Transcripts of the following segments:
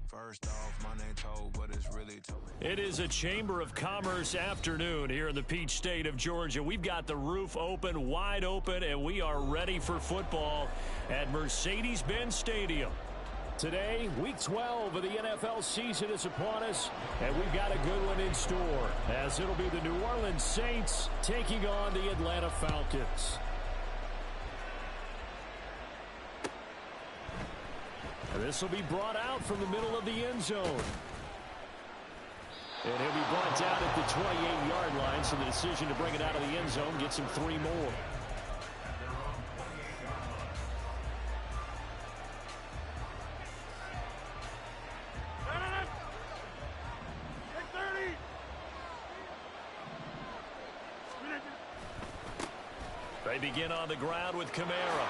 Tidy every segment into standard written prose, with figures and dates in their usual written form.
First off, my name told, but it's really told. It is a Chamber of Commerce afternoon here in the Peach State of Georgia. We've got the roof open, wide open, and we are ready for football at Mercedes-Benz Stadium. Today, Week 12 of the NFL season is upon us, and we've got a good one in store, as it'll be the New Orleans Saints taking on the Atlanta Falcons. This will be brought out from the middle of the end zone. And he'll be brought down at the 28-yard line, so the decision to bring it out of the end zone gets him 3 more. They begin on the ground with Kamara.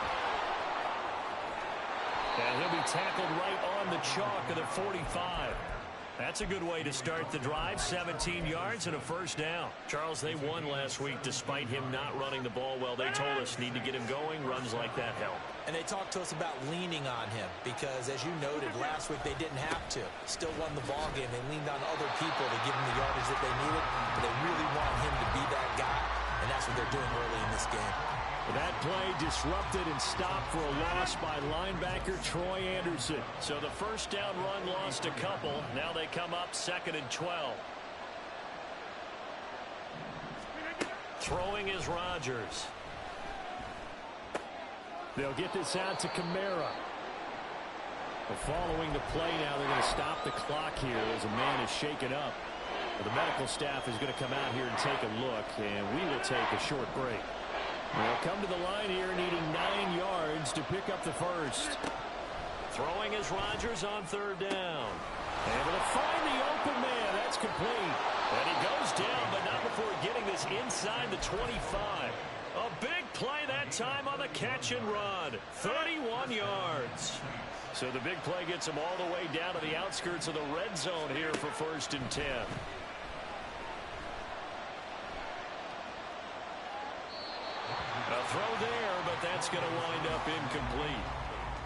And he'll be tackled right on the chalk of the 45. That's a good way to start the drive. 17 yards and a first down. Charles, they won last week despite him not running the ball well. They told us need to get him going. Runs like that help. And they talked to us about leaning on him because, as you noted, last week they didn't have to. Still won the ball game. They leaned on other people to give him the yardage that they needed. But they really want him to be that guy, and that's what they're doing early in this game. That play disrupted and stopped for a loss by linebacker Troy Anderson. So the first down run lost a couple. Now they come up 2nd and 12. Throwing is Rodgers. They'll get this out to Kamara. Following the play now, they're going to stop the clock here as a man is shaken up. The medical staff is going to come out here and take a look, and we will take a short break. They'll come to the line here needing 9 yards to pick up the first. Throwing is Rodgers on 3rd down. Able to find the open man. That's complete. And he goes down, but not before getting this inside the 25. A big play that time on the catch and run. 31 yards. So the big play gets him all the way down to the outskirts of the red zone here for 1st and 10. A throw there, but that's going to wind up incomplete.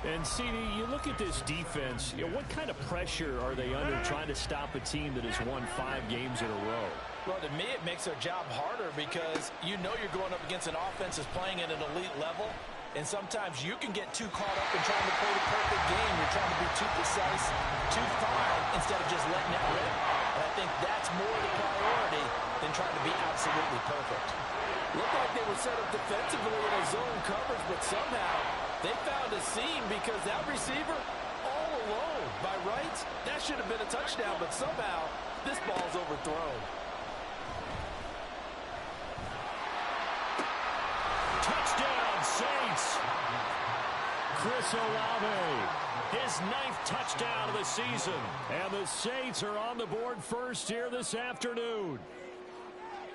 And, CD, you look at this defense, what kind of pressure are they under trying to stop a team that has won 5 games in a row? Well, to me, it makes their job harder because you know you're going up against an offense that's playing at an elite level, and sometimes you can get too caught up in trying to play the perfect game. You're trying to be too precise, too fine, instead of just letting it rip. And I think that's more the priority than trying to be absolutely perfect. Looked like they were set up defensively in a zone coverage, but somehow they found a seam because that receiver all alone. By rights, that should have been a touchdown, but somehow This ball's overthrown. Touchdown, Saints. Chris Olave, his 9th touchdown of the season. And the Saints are on the board first here this afternoon.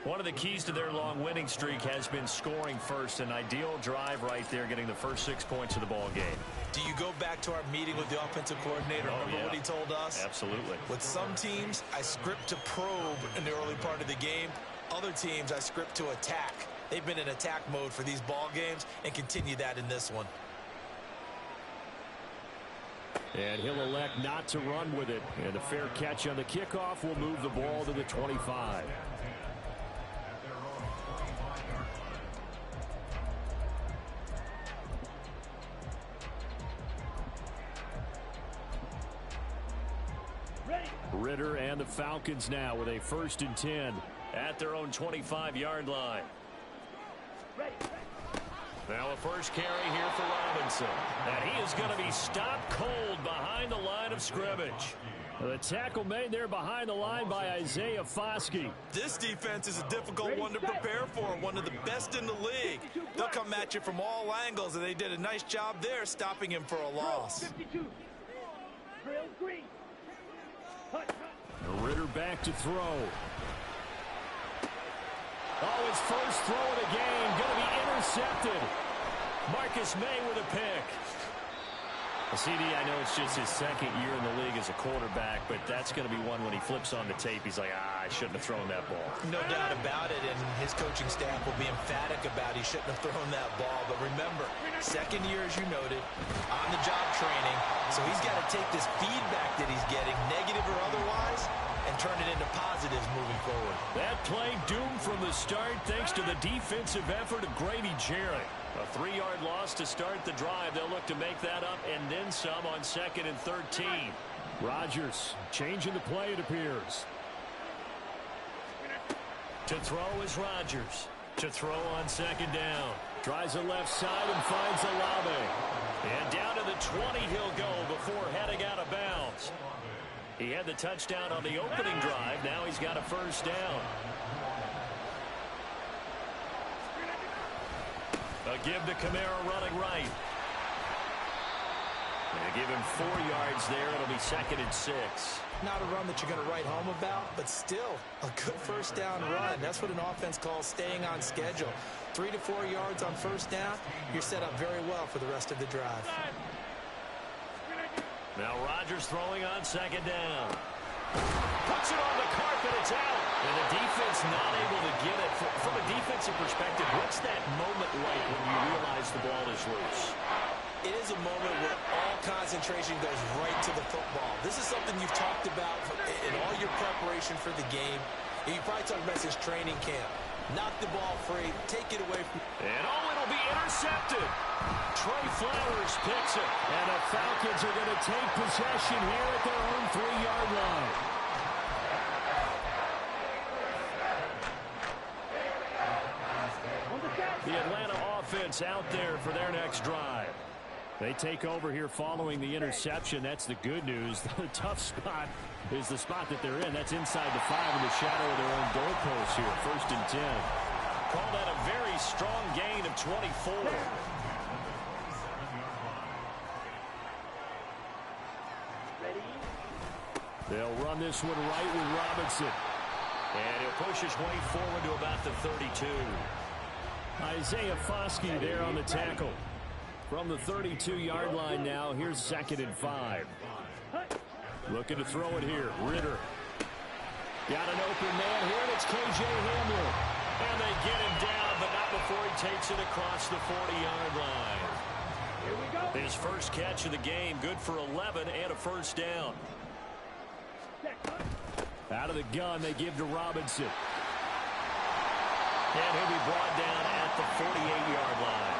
One of the keys to their long winning streak has been scoring first. An ideal drive right there, getting the first 6 points of the ball game. Do you go back to our meeting with the offensive coordinator? Remember what he told us? Absolutely. With some teams, I script to probe in the early part of the game. Other teams, I script to attack. They've been in attack mode for these ball games and continue that in this one. And he'll elect not to run with it. And a fair catch on the kickoff will move the ball to the 25. Ritter and the Falcons now with a 1st and 10 at their own 25-yard line. Now a first carry here for Robinson. And he is going to be stopped cold behind the line of scrimmage. The tackle made there behind the line by Isaiah Foskey. This defense is a difficult one to prepare for, one of the best in the league. They'll come at you from all angles, and they did a nice job there stopping him for a loss. Ritter back to throw. Oh, his first throw of the game going to be intercepted. Marcus May with a pick. CD, I know it's just his 2nd year in the league as a quarterback, but that's going to be one when he flips on the tape. He's like, I shouldn't have thrown that ball. No doubt about it, and his coaching staff will be emphatic about he shouldn't have thrown that ball. But remember, 2nd year, as you noted, on-the-job training, so he's got to take this feedback that he's getting, negative or otherwise, and turn it into positives moving forward. That play doomed from the start thanks to the defensive effort of Grady Jarrett. A 3-yard loss to start the drive. They'll look to make that up and then some on 2nd and 13. Rodgers changing the play, it appears. To throw is Rodgers. To throw on 2nd down. Tries the left side and finds Olave. And down to the 20 he'll go before heading out of bounds. He had the touchdown on the opening drive. Now he's got a 1st down. A give to Kamara running right. They give him 4 yards there. It'll be 2nd and 6. Not a run that you're going to write home about, but still a good 1st down run. That's what an offense calls staying on schedule. 3 to 4 yards on 1st down. You're set up very well for the rest of the drive. Now Rodgers throwing on 2nd down. Puts it on the carpet. It's out. And the defense not able to get it. From a defensive perspective, what's that moment like when you realize the ball is loose? It is a moment where all concentration goes right to the football. This is something you've talked about in all your preparation for the game. And you probably talked about since training camp. Knock the ball free. Take it away from... And it'll be intercepted. Trey Flowers picks it. And the Falcons are going to take possession here at their own 3-yard line. The Atlanta offense out there for their next drive. They take over here following the interception. That's the good news. The tough spot is the spot that they're in. That's inside the 5 in the shadow of their own goalpost here. 1st and 10. Call that a very strong gain of 24. They'll run this one right with Robinson. And he'll push his way forward to about the 32. Isaiah Foskey there on the tackle. From the 32-yard line now, here's 2nd and 5. Looking to throw it here. Ritter. Got an open man here, and it's K.J. Hamler. And they get him down, but not before he takes it across the 40-yard line. Here we go. His first catch of the game, good for 11 and a 1st down. Out of the gun, they give to Robinson. And he'll be brought down at the 48-yard line.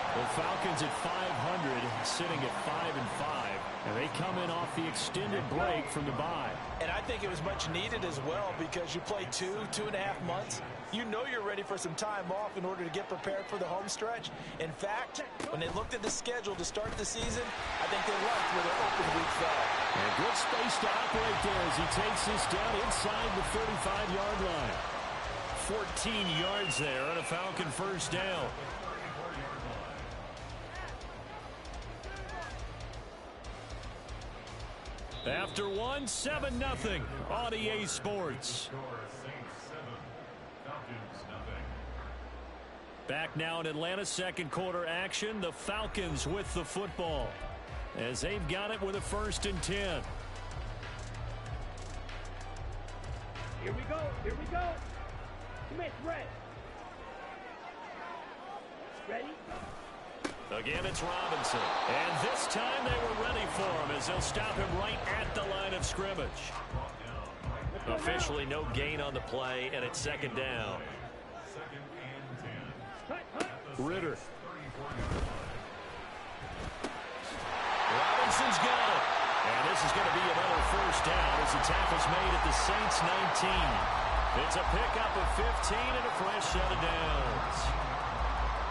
The Falcons at 500, sitting at 5-5. And they come in off the extended break from the bye. And I think it was much needed as well because you play 2.5 months. You know you're ready for some time off in order to get prepared for the home stretch. In fact, when they looked at the schedule to start the season, I think they liked where their open week fell. And good space stop right there as he takes this down inside the 35-yard line. 14 yards there on a Falcon first down. After one, 7-0 on EA Sports. Back now in Atlanta, second quarter action. The Falcons with the football as they've got it with a 1st and 10. Here we go. Here we go. Smith, red. Ready? Again, it's Robinson. And this time they were ready for him as they'll stop him right at the line of scrimmage. Officially no gain on the play, and it's 2nd down. Ritter. Robinson's got it. And this is going to be another 1st down as the tackle's made at the Saints 19. It's a pickup of 15 and a fresh set of downs.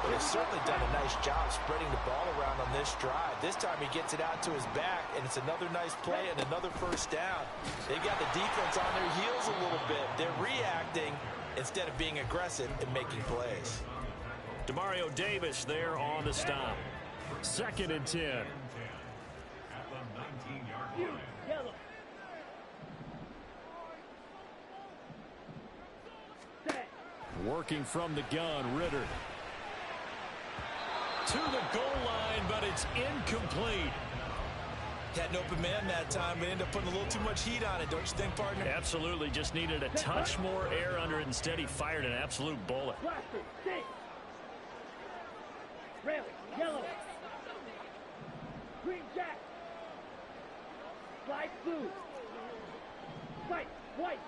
They've certainly done a nice job spreading the ball around on this drive. This time he gets it out to his back, and it's another nice play and another 1st down. They've got the defense on their heels a little bit. They're reacting instead of being aggressive and making plays. Demario Davis there on the stop. 2nd and 10. Yellow. Working from the gun, Ritter. To the goal line, but it's incomplete. Had an open man that time, but ended up putting a little too much heat on it, don't you think, partner? Absolutely, just needed a touch more air under it. Instead, he fired an absolute bullet. Blaster, six. Red, yellow. Green jack. Light blue. White, white.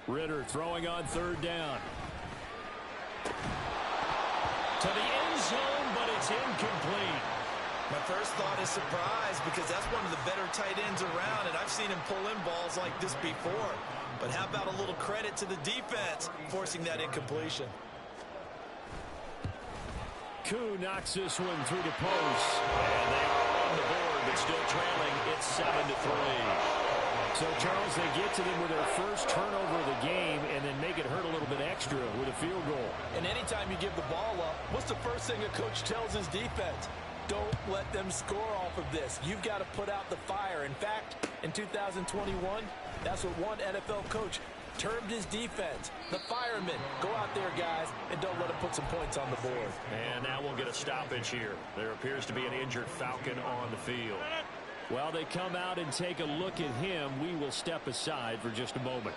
Ritter throwing on 3rd down. To the end zone, but it's incomplete. My first thought is surprise because that's one of the better tight ends around, and I've seen him pull in balls like this before. But how about a little credit to the defense forcing that incompletion? Koo knocks this one through the post. And they are on the board, but still trailing. It's 7-3. So, Charles, they get to them with their first turnover of the game and then make it hurt a little bit extra with a field goal. And anytime you give the ball up, what's the first thing a coach tells his defense? Don't let them score off of this. You've got to put out the fire. In fact, in 2021, that's what one NFL coach termed his defense. The firemen. Go out there, guys, and don't let them put some points on the board. And now we'll get a stoppage here. There appears to be an injured Falcon on the field. While they come out and take a look at him, we will step aside for just a moment.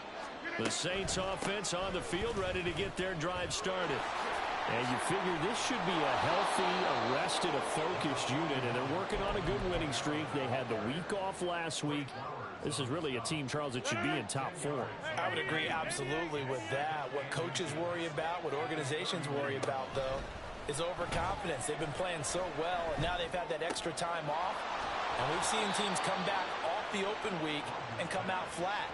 The Saints offense on the field ready to get their drive started. And you figure this should be a healthy, arrested, a focused unit, and they're working on a good winning streak. They had the week off last week. This is really a team, Charles, that should be in top 4. I would agree absolutely with that. What coaches worry about, what organizations worry about, though, is overconfidence. They've been playing so well, and now they've had that extra time off. And we've seen teams come back off the open week and come out flat.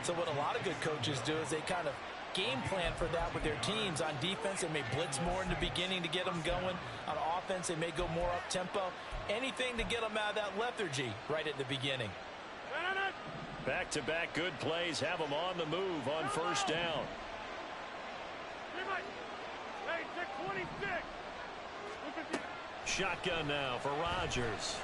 So what a lot of good coaches do is they kind of game plan for that with their teams. On defense, they may blitz more in the beginning to get them going. On offense, they may go more up-tempo. Anything to get them out of that lethargy right at the beginning. Back-to-back good plays have them on the move on 1st down. Shotgun now for Rodgers.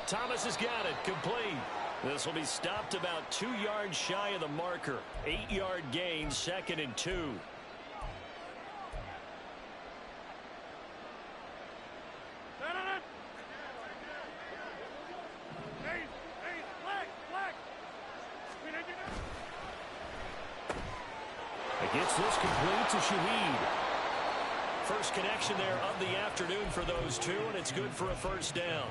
Thomas has got it, complete. This will be stopped about 2 yards shy of the marker. 8-yard gain, 2nd and 2. Gets this complete to Shaheed. First connection there of the afternoon for those two, and it's good for a 1st down.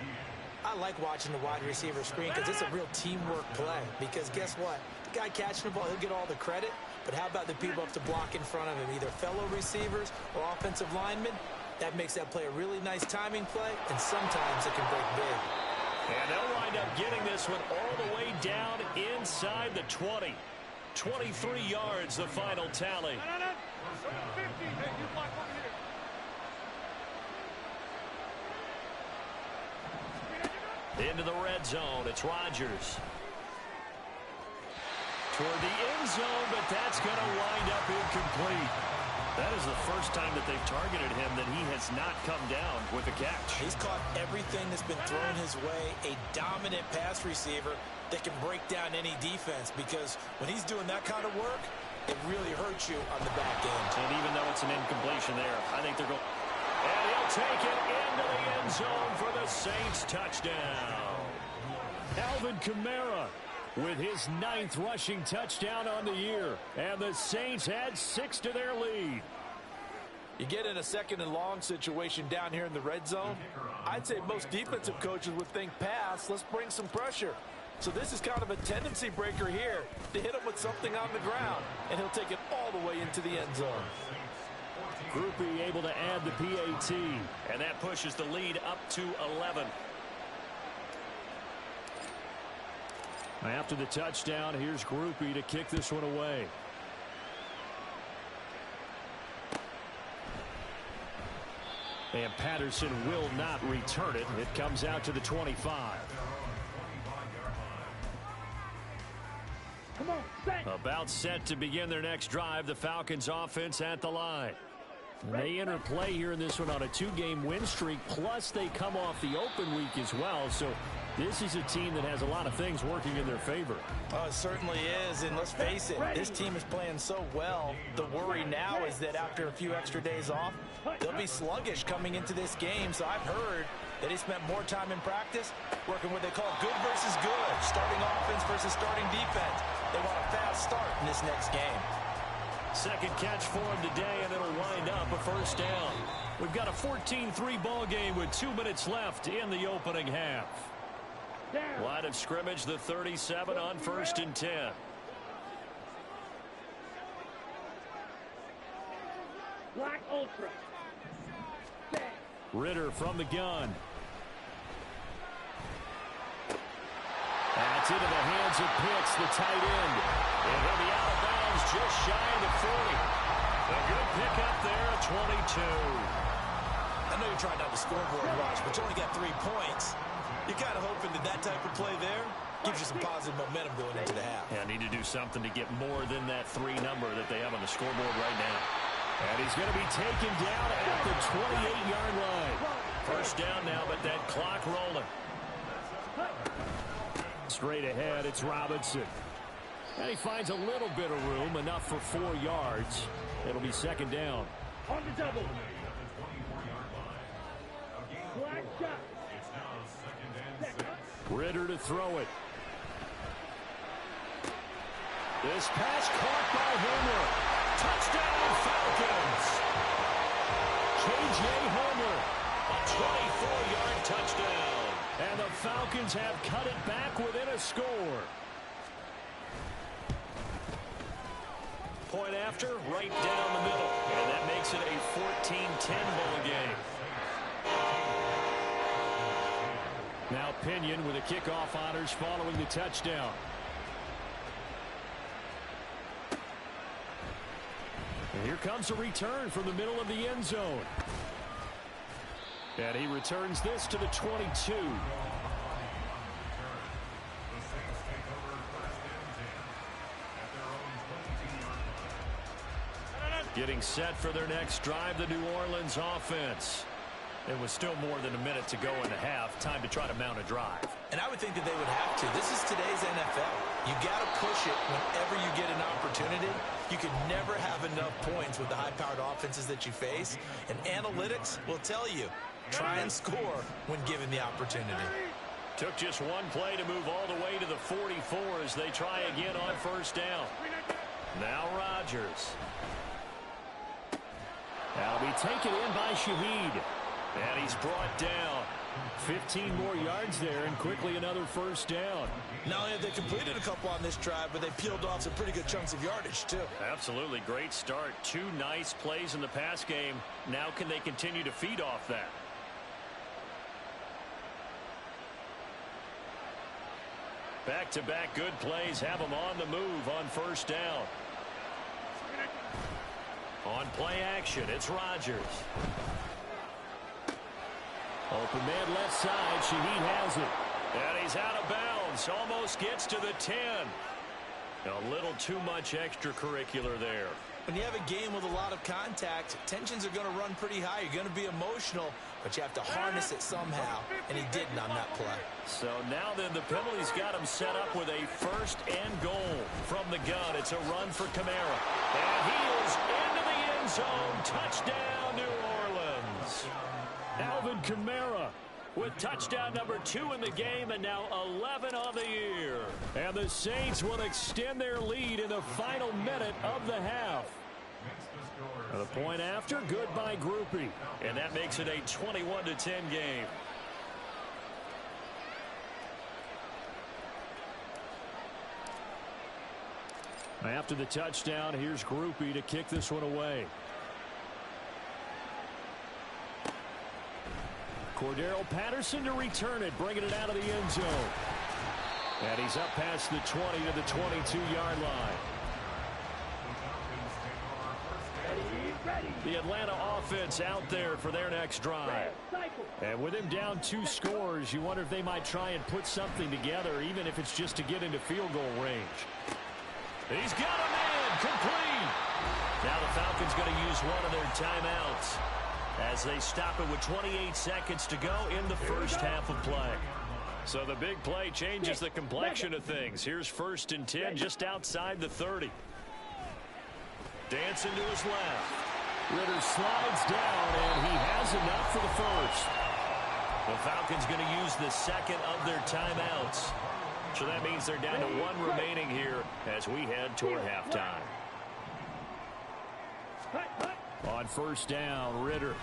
I like watching the wide receiver screen because it's a real teamwork play. Because guess what? The guy catching the ball, he'll get all the credit. But how about the people up to block in front of him, either fellow receivers or offensive linemen? That makes that play a really nice timing play, and sometimes it can break big. And they'll wind up getting this one all the way down inside the 20. 23 yards, the final tally. Into the red zone, it's Rodgers. Toward the end zone, but that's going to wind up incomplete. That is the first time that they've targeted him that he has not come down with a catch. He's caught everything that's been thrown his way. A dominant pass receiver that can break down any defense, because when he's doing that kind of work, it really hurts you on the back end. And even though it's an incompletion there, I think they're going... And he'll take it into the end zone for the Saints touchdown. Alvin Kamara with his 9th rushing touchdown on the year. And the Saints add 6 to their lead. You get in a 2nd and long situation down here in the red zone. I'd say most defensive coaches would think pass. Let's bring some pressure. So this is kind of a tendency breaker here to hit him with something on the ground. And he'll take it all the way into the end zone. Grupe able to add the PAT. And that pushes the lead up to 11. After the touchdown, here's Grupe to kick this one away. And Patterson will not return it. It comes out to the 25. Come on, set. About set to begin their next drive. The Falcons offense at the line. And they enter play here in this one on a 2-game win streak. Plus they come off the open week as well. So this is a team that has a lot of things working in their favor. Oh, it certainly is, and let's face it, this team is playing so well. The worry now is that after a few extra days off, they'll be sluggish coming into this game. So I've heard that he spent more time in practice working what they call good versus good, starting offense versus starting defense. They want a fast start in this next game. Second catch for him today, and it'll wind up a first down. We've got a 14-3 ball game with 2 minutes left in the opening half. Line of scrimmage, the 37 on 1st and 10. Black Ultra. Set. Ritter from the gun. That's into the hands of Pitts, the tight end. And he'll be out of bounds just shy of the 40. A good pickup there at 22. I know you're trying not to scoreboard watch, but you only got 3 points. You're kind of hoping that type of play there gives you some positive momentum going into the half. Yeah, need to do something to get more than that 3 number that they have on the scoreboard right now. And he's going to be taken down at the 28-yard line. First down now, but that clock rolling. Straight ahead, it's Robinson. And he finds a little bit of room, enough for 4 yards. It'll be second down. On the double. Black shot. Ritter to throw it. This pass caught by Homer. Touchdown Falcons. K.J. Homer. A 24-yard touchdown. And the Falcons have cut it back within a score. Point after, right down the middle. And that makes it a 14-10 ball game. Now Pinion with the kickoff honors following the touchdown. And here comes a return from the middle of the end zone. And he returns this to the 22. Getting set for their next drive, the New Orleans offense. It was still more than a minute to go in the half. Time to try to mount a drive. And I would think that they would have to. This is today's NFL. You got to push it whenever you get an opportunity. You can never have enough points with the high-powered offenses that you face. And analytics will tell you, try and score when given the opportunity. Took just one play to move all the way to the 44 as they try again on first down. Now Rodgers. That'll be taken in by Shaheed. And he's brought down. 15 more yards there, and quickly another first down. Not only have they completed a couple on this drive, but they peeled off some pretty good chunks of yardage, too. Absolutely. Great start. 2 nice plays in the pass game. Now can they continue to feed off that? Back-to-back good plays have them on the move on first down. On play action, it's Rodgers. Open man left side. Shaheed has it. And he's out of bounds. Almost gets to the 10. A little too much extracurricular there. When you have a game with a lot of contact, tensions are going to run pretty high. You're going to be emotional, but you have to harness it somehow, and he didn't on that play. So now then the penalty's got him set up with a first and goal from the gun. It's a run for Kamara. And he is into the end zone. Touchdown, New Orleans. Alvin Kamara with touchdown number 2 in the game, and now 11 on the year. And the Saints will extend their lead in the final minute of the half. The point after, good by Grupe. And that makes it a 21-10 game. After the touchdown, here's Grupe to kick this one away. Cordero Patterson to return it, bringing it out of the end zone. And he's up past the 20 to the 22-yard line. The Atlanta offense out there for their next drive. And with him down 2 scores, you wonder if they might try and put something together, even if it's just to get into field goal range. He's got a man, complete. Now the Falcons going to use one of their timeouts as they stop it with 28 seconds to go in the first half of play. So the big play changes the complexion of things. Here's 1st and 10 just outside the 30. Dancing to his left. Ritter slides down, and he has enough for the first. The Falcons going to use the second of their timeouts. So that means they're down to 1 remaining here as we head toward halftime. On 1st down, Ritter.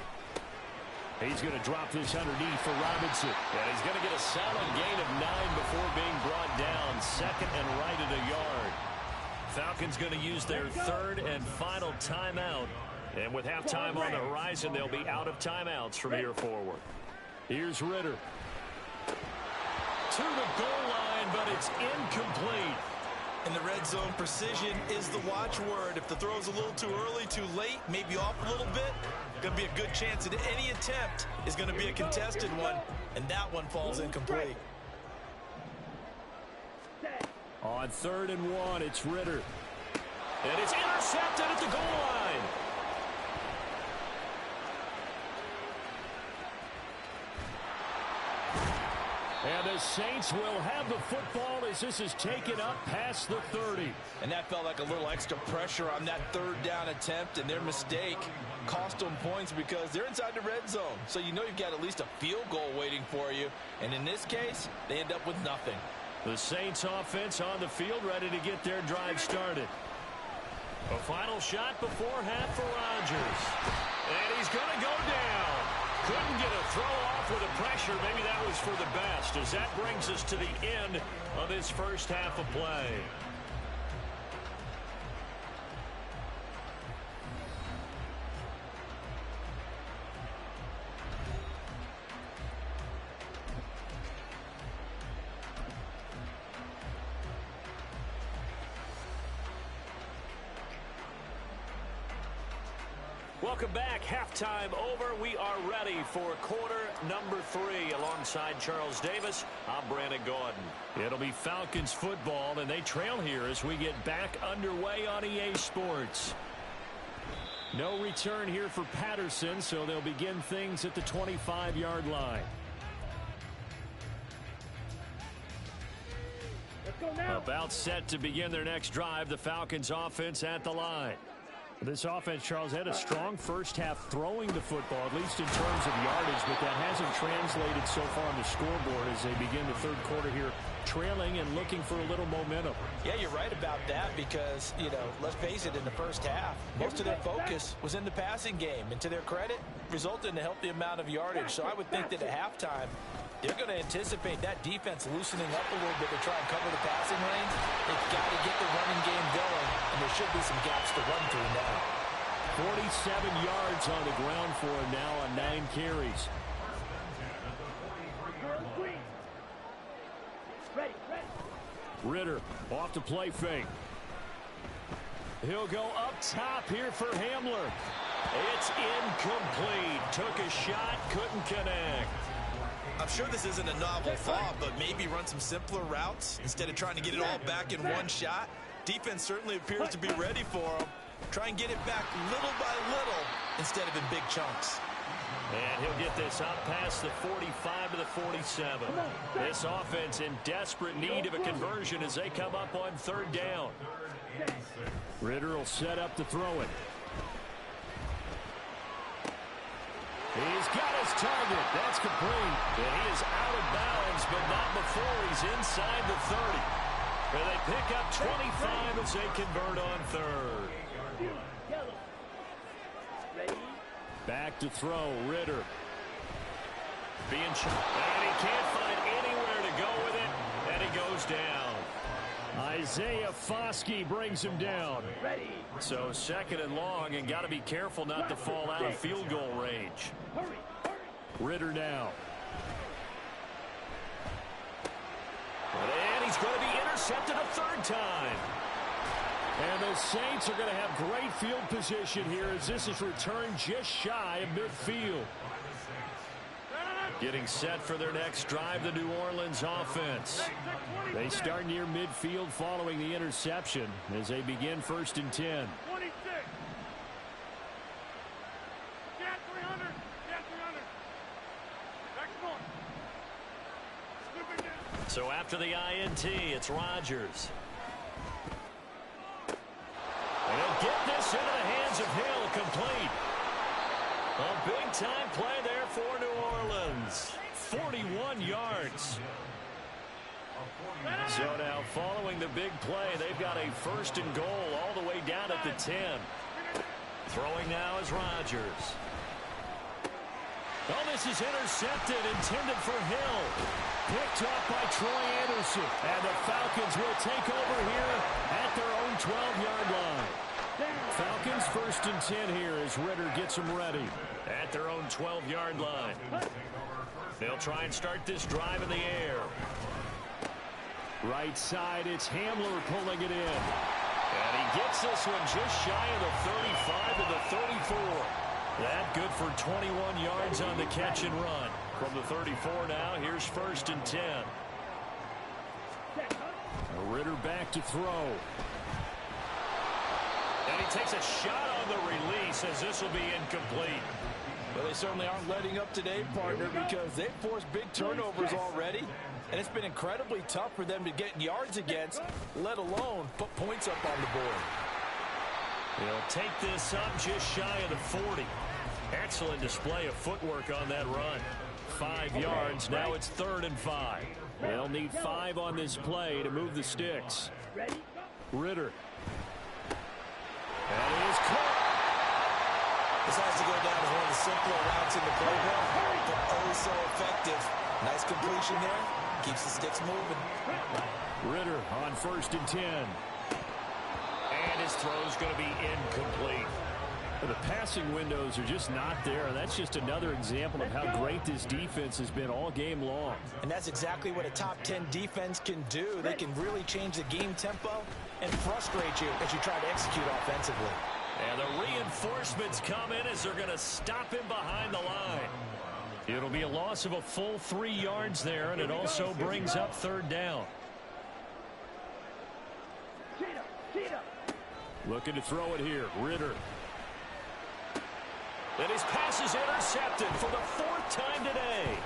He's going to drop this underneath for Robinson. And he's going to get a solid gain of 9 before being brought down. 2nd and right at a yard. Falcons going to use their 3rd and final timeout. And with halftime on the horizon, they'll be out of timeouts from here forward. Here's Ritter. To the goal line, but it's incomplete. In the red zone, precision is the watchword. If the throw's a little too early, too late, maybe off a little bit, going to be a good chance that any attempt is going to be a contested one, and that one falls incomplete. On 3rd and 1, it's Ritter. And it's intercepted at the goal line. And the Saints will have the football as this is taken up past the 30. And that felt like a little extra pressure on that 3rd down attempt, and their mistake cost them points because they're inside the red zone. So you know you've got at least a field goal waiting for you. And in this case, they end up with nothing. The Saints offense on the field ready to get their drive started. A final shot before half for Rodgers. And he's going to go down. Couldn't get a throw off with the pressure. Maybe that was for the best, as that brings us to the end of this first half of play. Welcome back. Halftime over. We are ready for quarter number 3. Alongside Charles Davis, I'm Brandon Gaudin. It'll be Falcons football, and they trail here as we get back underway on EA Sports. No return here for Patterson, so they'll begin things at the 25-yard line. Let's go now. About set to begin their next drive, the Falcons offense at the line. This offense, Charles, had a strong first half throwing the football, at least in terms of yardage, but that hasn't translated so far on the scoreboard as they begin the 3rd quarter here, trailing and looking for a little momentum. Yeah, you're right about that because, you know, let's face it, in the first half, most of their focus was in the passing game, and to their credit, resulted in a healthy amount of yardage. So I would think that at halftime, they're going to anticipate that defense loosening up a little bit to try and cover the passing lane. They've got to get the running game going, and there should be some gaps to run through now. 47 yards on the ground for him now on 9 carries. Ritter off to play fake. He'll go up top here for Hamler. It's incomplete. Took a shot, couldn't connect. I'm sure this isn't a novel thought, but maybe run some simpler routes instead of trying to get it all back in one shot. Defense certainly appears to be ready for him. Try and get it back little by little instead of in big chunks. And he'll get this up past the 45 to the 47. This offense in desperate need of a conversion as they come up on third down. Ridder will set up to throw it. He's got his target. That's complete. And he is out of bounds, but not before he's inside the 30. And they pick up 25 as they convert on third. Back to throw, Ridder. Being shot, and he can't find anywhere to go with it, and he goes down. Isaiah Foskey brings him down. So second and long, and got to be careful not to fall out of field goal range. Ridder now. And he's going to be intercepted a third time. And the Saints are going to have great field position here as this is returned just shy of midfield. Getting set for their next drive, the New Orleans offense. They start near midfield following the interception as they begin 1st and 10. 26. Get 300. Get 300. Next one. So after the INT, it's Rodgers. And he'll get this into the hands of Hill, complete. A big-time play there for New Orleans. 41 yards. So now, following the big play, they've got a 1st and goal all the way down at the 10. Throwing now is Rodgers. Oh, this is intercepted, intended for Hill. Picked up by Troy Anderson. And the Falcons will take over here at their own 12-yard line. Falcons 1st and 10 here as Ridder gets them ready at their own 12-yard line. They'll try and start this drive in the air. Right side, it's Hamler pulling it in. And he gets this one just shy of the 35 to the 34. That good for 21 yards on the catch and run. From the 34 now, here's 1st and 10. Ridder back to throw. And he takes a shot on the release as this will be incomplete. Well, they certainly aren't letting up today, partner, because they've forced big turnovers already. And it's been incredibly tough for them to get yards against, let alone put points up on the board. He'll take this up just shy of the 40. Excellent display of footwork on that run. 5 yards. Now it's 3rd and 5. They'll need 5 on this play to move the sticks. Ridder. And he is caught. This has to go down as one of the simpler routes in the playbook, but oh so effective. Nice completion there. Keeps the sticks moving. Ridder on 1st and 10. And his throw's going to be incomplete. The passing windows are just not there. That's just another example of how great this defense has been all game long. And that's exactly what a top 10 defense can do. They can really change the game tempo and frustrate you as you try to execute offensively. And the reinforcements come in as they're going to stop him behind the line. It'll be a loss of a full 3 yards there, and it also brings up 3rd down. Looking to throw it here, Ridder. And his pass is intercepted for the 4th time today.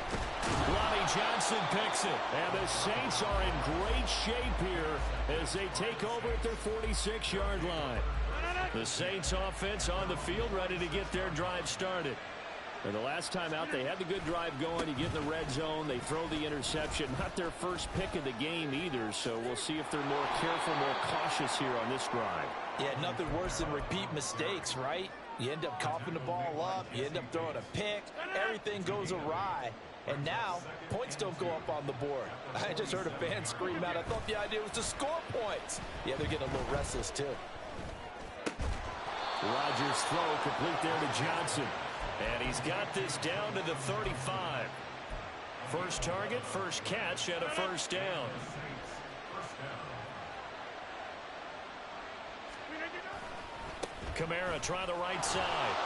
Lonnie Johnson picks it. And the Saints are in great shape here as they take over at their 46-yard line. The Saints offense on the field ready to get their drive started. And the last time out, they had the good drive going. You get in the red zone, they throw the interception. Not their first pick of the game either, so we'll see if they're more careful, more cautious here on this drive. Yeah, nothing worse than repeat mistakes, right? You end up coughing the ball up, you end up throwing a pick, everything goes awry. And now, points don't go up on the board. I just heard a fan scream out, I thought the idea was to score points. Yeah, they're getting a little restless too. Rodgers' throw complete there to Johnson. And he's got this down to the 35. First target, first catch, and a 1st down. Kamara try the right side.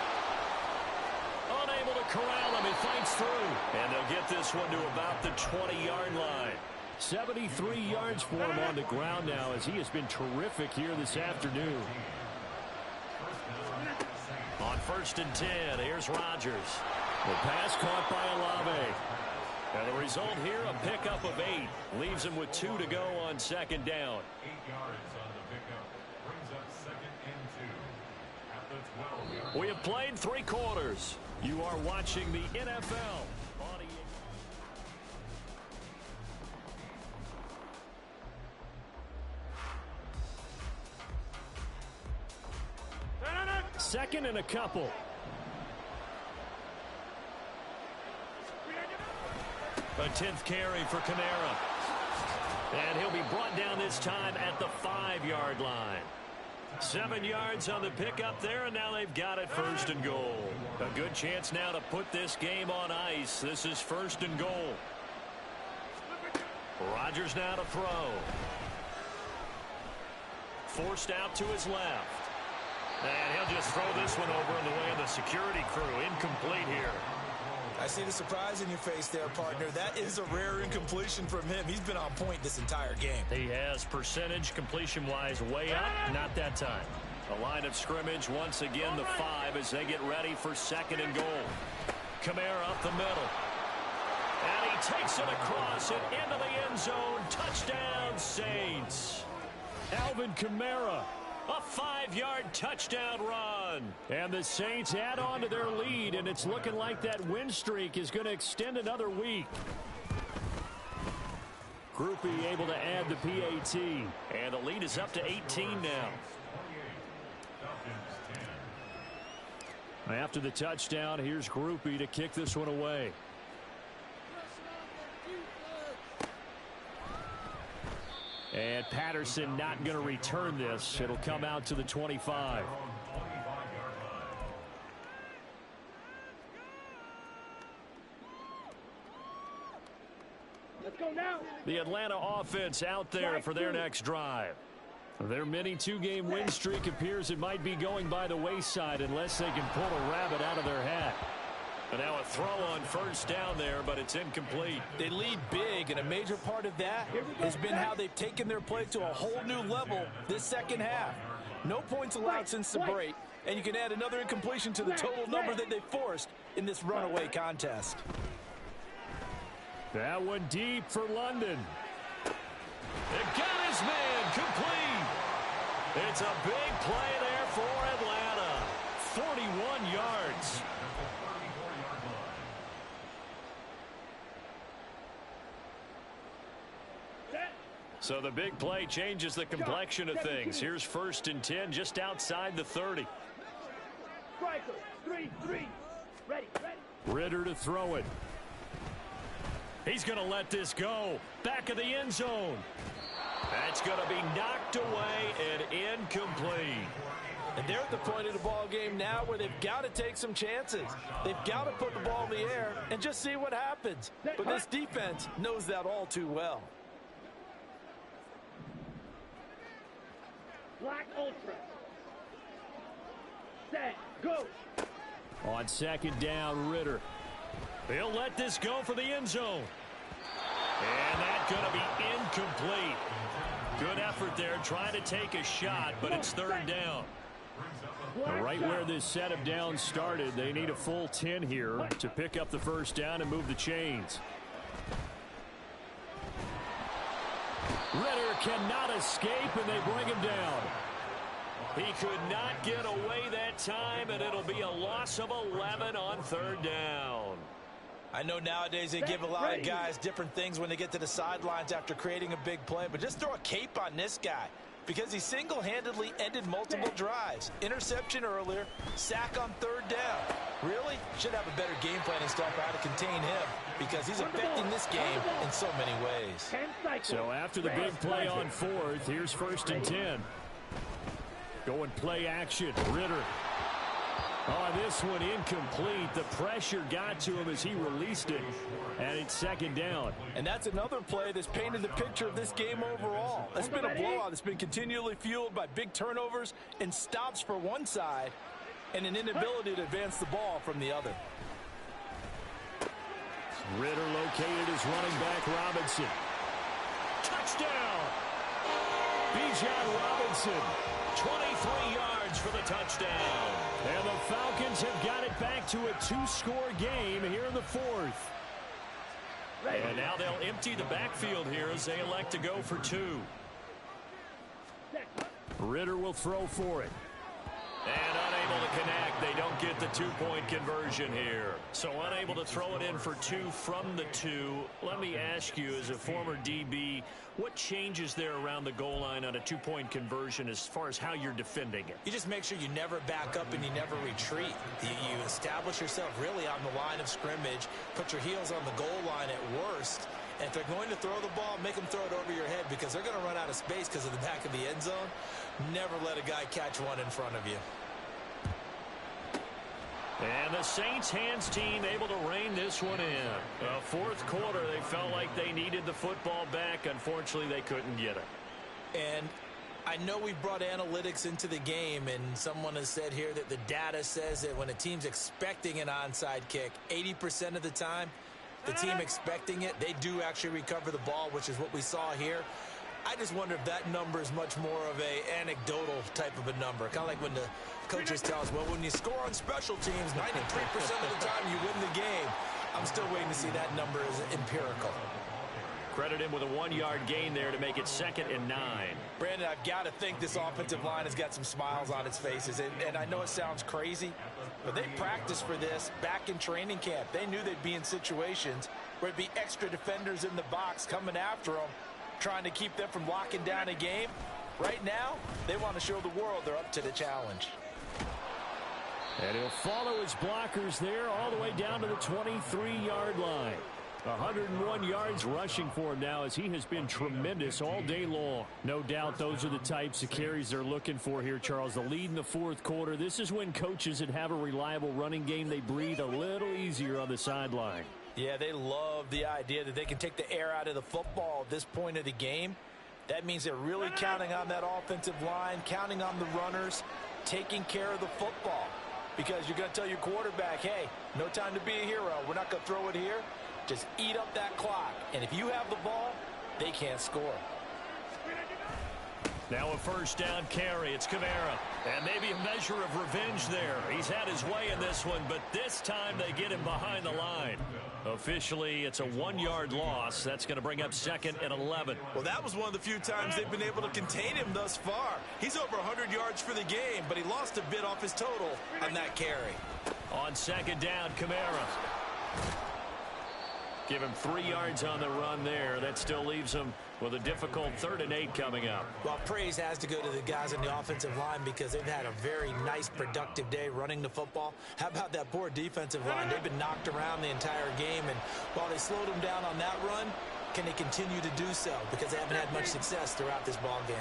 Unable to corral him. He fights through. And they'll get this one to about the 20-yard line. 73 yards for him on the ground now as he has been terrific here this afternoon. On 1st and 10, here's Rodgers. The pass caught by Olave. And the result here, a pickup of 8. Leaves him with 2 to go on 2nd down. 8 yards on the pickup. Brings up 2nd and 2. At the 12-yard. We have played 3 quarters. You are watching the NFL on EA. 2nd and a couple. A 10th carry for Kamara. And he'll be brought down this time at the 5-yard line. 7 yards on the pickup there, and now they've got it 1st and goal. A good chance now to put this game on ice. This is 1st and goal. Rodgers now to throw. Forced out to his left. And he'll just throw this one over in the way of the security crew. Incomplete here. I see the surprise in your face there, partner. That is a rare incompletion from him. He's been on point this entire game. He has percentage completion-wise way up. Not that time. A line of scrimmage once again, the 5 as they get ready for 2nd and goal. Kamara up the middle. And he takes it across and into the end zone. Touchdown, Saints. Alvin Kamara. A 5-yard touchdown run. And the Saints add on to their lead, and it's looking like that win streak is going to extend another week. Groupie able to add the PAT. And the lead is up to 18 now. After the touchdown, here's Groupie to kick this one away. And Patterson not going to return this. It'll come out to the 25. Let's go now. The Atlanta offense out there for their next drive. Their mini 2-game win streak appears it might be going by the wayside unless they can pull a rabbit out of their hat. And now a throw on 1st down there, but it's incomplete. They lead big, and a major part of that has been how they've taken their play to a whole new level this second half. No points allowed since the break, and you can add another incompletion to the total number that they forced in this runaway contest. That one deep for London. It got his man complete. It's a big play there for Atlanta. 41 yards. So the big play changes the complexion of things. Here's 1st and 10 just outside the 30. Striker, 3-3. Ready. Ritter to throw it. He's going to let this go. Back of the end zone. That's going to be knocked away and incomplete. And they're at the point of the ball game now where they've got to take some chances. They've got to put the ball in the air and just see what happens. But this defense knows that all too well. Black Ultra. Set. Go. On 2nd down, Ritter. He'll let this go for the end zone. And that's going to be incomplete. Good effort there trying to take a shot, but it's 3rd down. Right where this set of downs started, they need a full 10 here to pick up the 1st down and move the chains. Ritter cannot escape, and they bring him down. He could not get away that time, and it'll be a loss of 11 on 3rd down. I know nowadays they give a lot of guys different things when they get to the sidelines after creating a big play, but just throw a cape on this guy because he single-handedly ended multiple drives. Interception earlier, sack on 3rd down. Really? Should have a better game plan and stuff how to contain him because he's affecting this game in so many ways. So after the big play on 4th, here's 1st and 10. Going play action, Ritter. Oh, this one incomplete. The pressure got to him as he released it, and it's 2nd down. And that's another play that's painted the picture of this game overall. It's been a blowout that's been continually fueled by big turnovers and stops for one side and an inability to advance the ball from the other. Ritter located as running back Robinson. Touchdown! Bijan Robinson, 23 yards for the touchdown. And the Falcons have got it back to a 2-score game here in the fourth. And now they'll empty the backfield here as they elect to go for 2. Ritter will throw for it. And unable to connect. They don't get the 2-point conversion here. So unable to throw it in for 2 from the 2. Let me ask you, as a former DB, what changes there around the goal line on a 2-point conversion as far as how you're defending it? You just make sure you never back up and you never retreat. You establish yourself really on the line of scrimmage, put your heels on the goal line at worst, and if they're going to throw the ball, make them throw it over your head because they're going to run out of space because of the back of the end zone. Never let a guy catch one in front of you. And the Saints hands team able to rein this one in. Fourth quarter, they felt like they needed the football back. Unfortunately, they couldn't get it. And I know we brought analytics into the game, and someone has said here that the data says that when a team's expecting an onside kick, 80% of the time, the team expecting it, they do actually recover the ball, which is what we saw here. I just wonder if that number is much more of a anecdotal type of a number. Kind of like when the coaches tell us, well, when you score on special teams, 93% of the time you win the game. I'm still waiting to see that number as empirical. Credit him with a 1-yard gain there to make it 2nd and 9. Brandon, I've got to think this offensive line has got some smiles on its faces. And I know it sounds crazy, but they practiced for this back in training camp. They knew they'd be in situations where it'd be extra defenders in the box coming after them, trying to keep them from locking down a game. Right now, they want to show the world they're up to the challenge. And he'll follow his blockers there all the way down to the 23-yard line. 101 yards rushing for him now as he has been tremendous all day long. No doubt those are the types of carries they're looking for here, Charles. The lead in the fourth quarter. This is when coaches that have a reliable running game, they breathe a little easier on the sideline. Yeah, they love the idea that they can take the air out of the football at this point of the game. That means they're really counting on that offensive line, counting on the runners, taking care of the football. Because you're going to tell your quarterback, hey, no time to be a hero. We're not going to throw it here. Just eat up that clock. And if you have the ball, they can't score. Now a first down carry. It's Kamara. And maybe a measure of revenge there. He's had his way in this one, but this time they get him behind the line. Officially, it's a 1-yard loss. That's going to bring up 2nd and 11. Well, that was one of the few times they've been able to contain him thus far. He's over 100 yards for the game, but he lost a bit off his total on that carry. On 2nd down, Kamara. Give him 3 yards on the run there. That still leaves him with a difficult 3rd and 8 coming up. Well, praise has to go to the guys on the offensive line because they've had a very nice, productive day running the football. How about that poor defensive line? They've been knocked around the entire game, and while they slowed them down on that run, can they continue to do so? Because they haven't had much success throughout this ball game.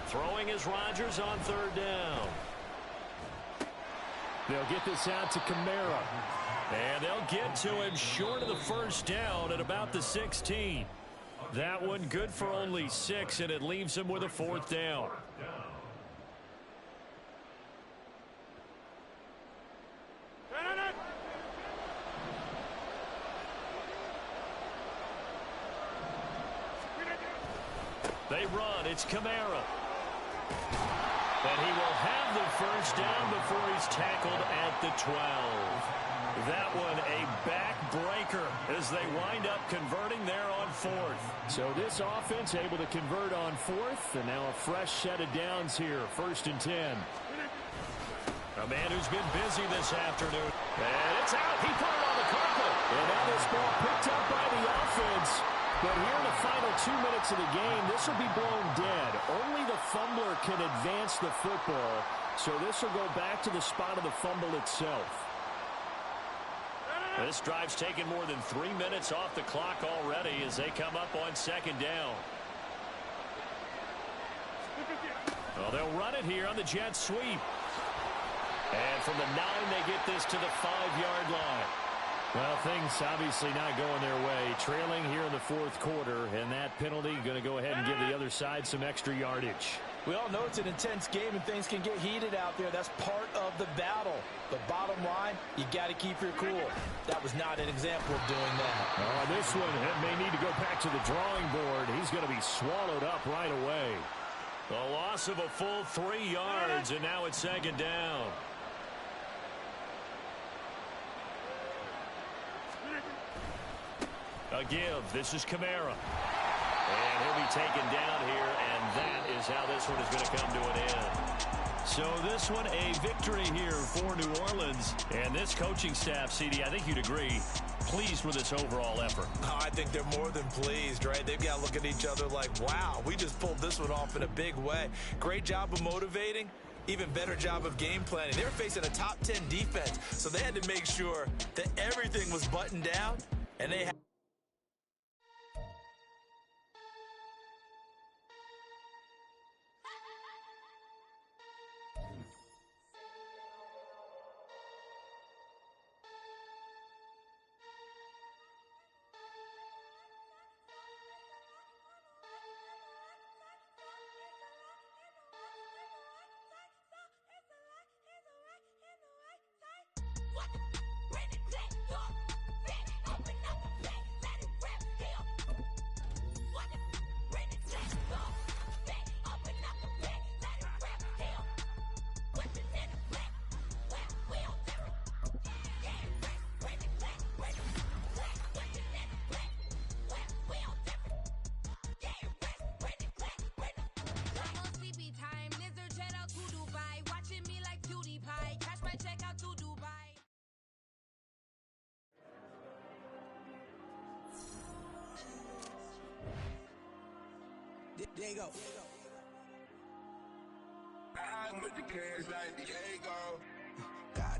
Throwing is Rodgers on 3rd down. They'll get this out to Kamara. And they'll get to him short of the first down at about the 16. That one good for only 6, and it leaves him with a 4th down. They run. It's Kamara. And he will have the first down before he's tackled at the 12. That one a backbreaker as they wind up converting there on 4th. So this offense able to convert on 4th, and now a fresh set of downs here, 1st and 10. A man who's been busy this afternoon. And it's out. He put it on the carpet. And now this ball picked up by the offense. But here in the final 2 minutes of the game, this will be blown dead. Only the fumbler can advance the football. So this will go back to the spot of the fumble itself. This drive's taken more than 3 minutes off the clock already as they come up on 2nd down. Well, they'll run it here on the jet sweep. And from the 9, they get this to the 5-yard line. Well, things obviously not going their way. Trailing here in the fourth quarter, and that penalty going to go ahead and give the other side some extra yardage. We all know it's an intense game and things can get heated out there. That's part of the battle. But bottom line, you got to keep your cool. That was not an example of doing that. This one may need to go back to the drawing board. He's going to be swallowed up right away. A loss of a full 3 yards, and now it's second down. A give. This is Kamara. And he'll be taken down here, and that is how this one is going to come to an end. So this one, a victory here for New Orleans. And this coaching staff, CD, I think you'd agree, pleased with this overall effort. Oh, I think they're more than pleased, right? They've got to look at each other like, wow, we just pulled this one off in a big way. Great job of motivating. Even better job of game planning. They were facing a top 10 defense, so they had to make sure that everything was buttoned down, and they had There you go. I'm with the cash like Diego. God.